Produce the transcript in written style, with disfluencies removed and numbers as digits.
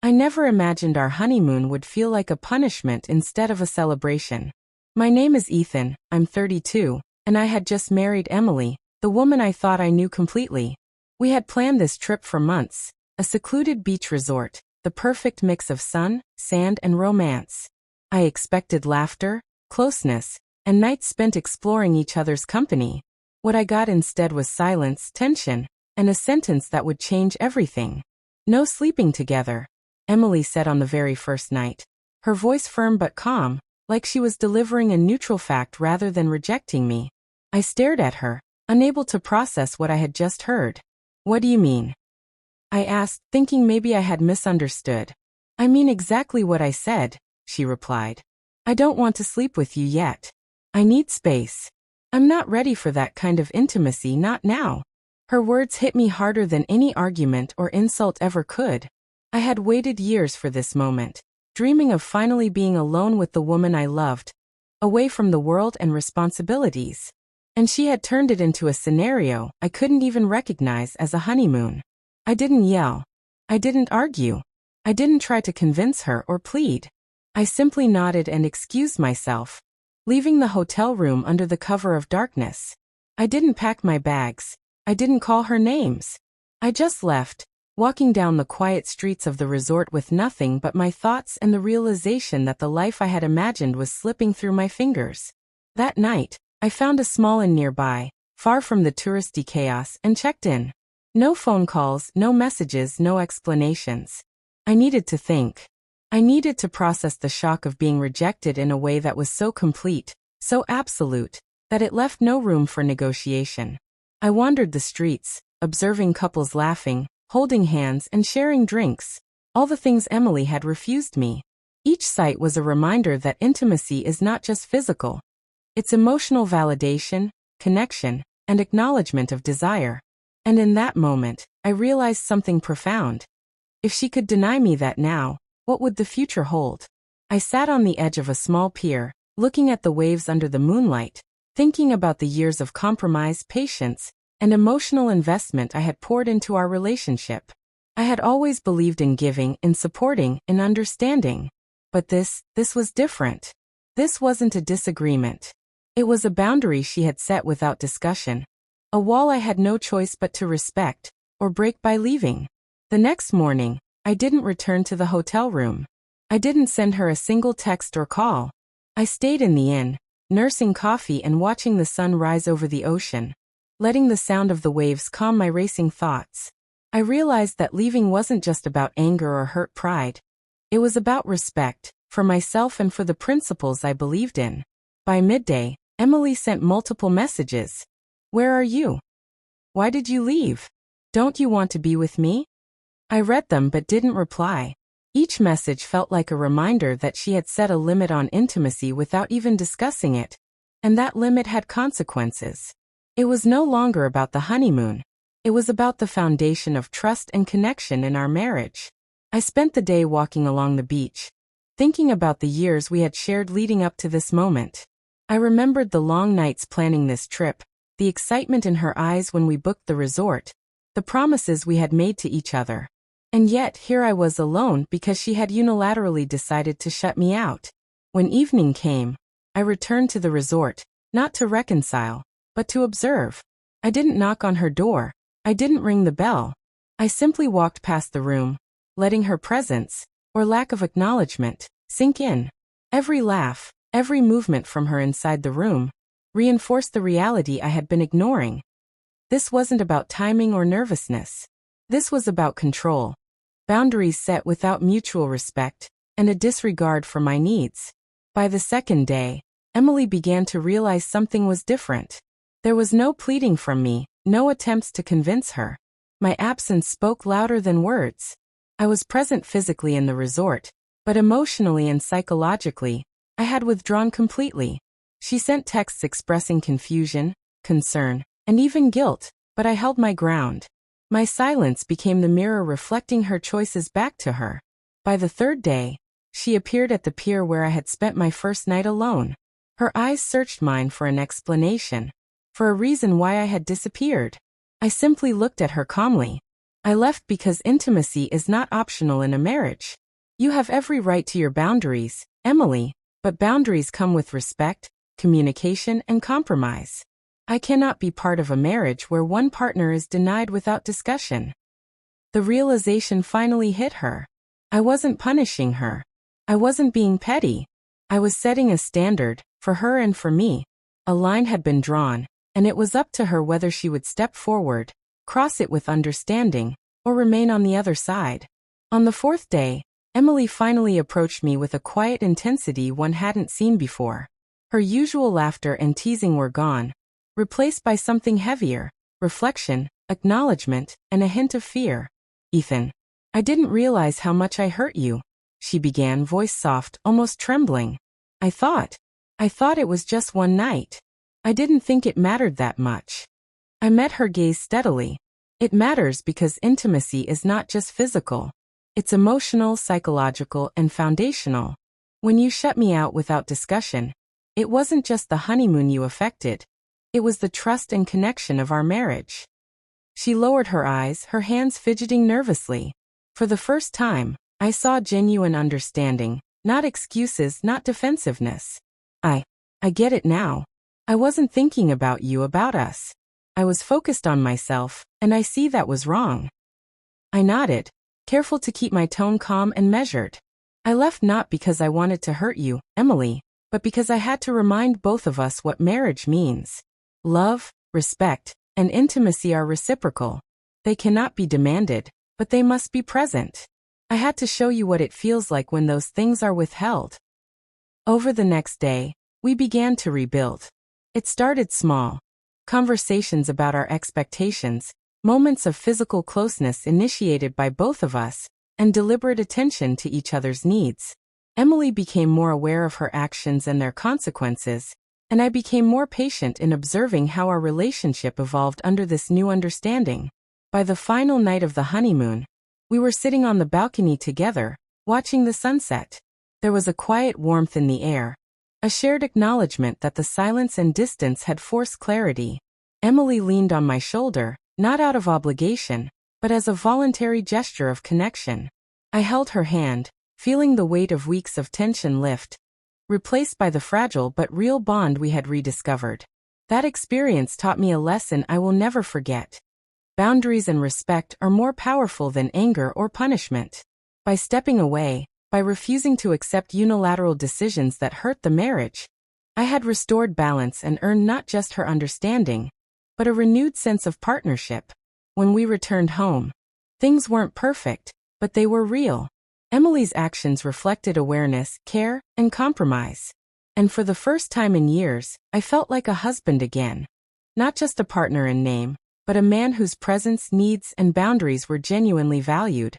I never imagined our honeymoon would feel like a punishment instead of a celebration. My name is Ethan, I'm 32, and I had just married Emily, the woman I thought I knew completely. We had planned this trip for months, a secluded beach resort, the perfect mix of sun, sand, and romance. I expected laughter, closeness, and nights spent exploring each other's company. What I got instead was silence, tension, and a sentence that would change everything. No sleeping together, Emily said on the very first night. Her voice firm but calm, like she was delivering a neutral fact rather than rejecting me. I stared at her, unable to process what I had just heard. What do you mean? I asked, thinking maybe I had misunderstood. I mean exactly what I said, she replied. I don't want to sleep with you yet. I need space. I'm not ready for that kind of intimacy, not now. Her words hit me harder than any argument or insult ever could. I had waited years for this moment, dreaming of finally being alone with the woman I loved, away from the world and responsibilities. And she had turned it into a scenario I couldn't even recognize as a honeymoon. I didn't yell. I didn't argue. I didn't try to convince her or plead. I simply nodded and excused myself, leaving the hotel room under the cover of darkness. I didn't pack my bags. I didn't call her names. I just left, walking down the quiet streets of the resort with nothing but my thoughts and the realization that the life I had imagined was slipping through my fingers. That night, I found a small inn nearby, far from the touristy chaos, and checked in. No phone calls, no messages, no explanations. I needed to think. I needed to process the shock of being rejected in a way that was so complete, so absolute, that it left no room for negotiation. I wandered the streets, observing couples laughing, holding hands, and sharing drinks, all the things Emily had refused me. Each sight was a reminder that intimacy is not just physical. It's emotional validation, connection, and acknowledgement of desire. And in that moment, I realized something profound. If she could deny me that now, what would the future hold? I sat on the edge of a small pier, looking at the waves under the moonlight, thinking about the years of compromise, patience, and emotional investment I had poured into our relationship. I had always believed in giving, in supporting, in understanding. But this was different. This wasn't a disagreement. It was a boundary she had set without discussion. A wall I had no choice but to respect, or break by leaving. The next morning, I didn't return to the hotel room. I didn't send her a single text or call. I stayed in the inn, nursing coffee and watching the sun rise over the ocean, letting the sound of the waves calm my racing thoughts. I realized that leaving wasn't just about anger or hurt pride. It was about respect, for myself and for the principles I believed in. By midday, Emily sent multiple messages. Where are you? Why did you leave? Don't you want to be with me? I read them but didn't reply. Each message felt like a reminder that she had set a limit on intimacy without even discussing it, and that limit had consequences. It was no longer about the honeymoon. It was about the foundation of trust and connection in our marriage. I spent the day walking along the beach, thinking about the years we had shared leading up to this moment. I remembered the long nights planning this trip, the excitement in her eyes when we booked the resort, the promises we had made to each other. And yet, here I was alone because she had unilaterally decided to shut me out. When evening came, I returned to the resort, not to reconcile, but to observe. I didn't knock on her door. I didn't ring the bell. I simply walked past the room, letting her presence, or lack of acknowledgement, sink in. Every laugh, every movement from her inside the room, reinforced the reality I had been ignoring. This wasn't about timing or nervousness. This was about control. Boundaries set without mutual respect, and a disregard for my needs. By the second day, Emily began to realize something was different. There was no pleading from me, no attempts to convince her. My absence spoke louder than words. I was present physically in the resort, but emotionally and psychologically, I had withdrawn completely. She sent texts expressing confusion, concern, and even guilt, but I held my ground. My silence became the mirror reflecting her choices back to her. By the third day, she appeared at the pier where I had spent my first night alone. Her eyes searched mine for an explanation, for a reason why I had disappeared. I simply looked at her calmly. I left because intimacy is not optional in a marriage. You have every right to your boundaries, Emily, but boundaries come with respect, communication, and compromise. I cannot be part of a marriage where one partner is denied without discussion. The realization finally hit her. I wasn't punishing her. I wasn't being petty. I was setting a standard, for her and for me. A line had been drawn, and it was up to her whether she would step forward, cross it with understanding, or remain on the other side. On the fourth day, Emily finally approached me with a quiet intensity one hadn't seen before. Her usual laughter and teasing were gone, replaced by something heavier, reflection, acknowledgement, and a hint of fear. Ethan, I didn't realize how much I hurt you, she began, voice soft, almost trembling. I thought it was just one night. I didn't think it mattered that much. I met her gaze steadily. It matters because intimacy is not just physical. It's emotional, psychological, and foundational. When you shut me out without discussion, it wasn't just the honeymoon you affected. It was the trust and connection of our marriage. She lowered her eyes, her hands fidgeting nervously. For the first time, I saw genuine understanding, not excuses, not defensiveness. I get it now. I wasn't thinking about you, about us. I was focused on myself, and I see that was wrong. I nodded, careful to keep my tone calm and measured. I left not because I wanted to hurt you, Emily, but because I had to remind both of us what marriage means. Love, respect, and intimacy are reciprocal. They cannot be demanded, but they must be present. I had to show you what it feels like when those things are withheld. Over the next day, we began to rebuild. It started small. Conversations about our expectations, moments of physical closeness initiated by both of us, and deliberate attention to each other's needs. Emily became more aware of her actions and their consequences, and I became more patient in observing how our relationship evolved under this new understanding. By the final night of the honeymoon, we were sitting on the balcony together, watching the sunset. There was a quiet warmth in the air, a shared acknowledgement that the silence and distance had forced clarity. Emily leaned on my shoulder, not out of obligation, but as a voluntary gesture of connection. I held her hand, feeling the weight of weeks of tension lift, replaced by the fragile but real bond we had rediscovered. That experience taught me a lesson I will never forget. Boundaries and respect are more powerful than anger or punishment. By stepping away, by refusing to accept unilateral decisions that hurt the marriage, I had restored balance and earned not just her understanding, but a renewed sense of partnership. When we returned home, things weren't perfect, but they were real. Emily's actions reflected awareness, care, and compromise. And for the first time in years, I felt like a husband again. Not just a partner in name, but a man whose presence, needs, and boundaries were genuinely valued.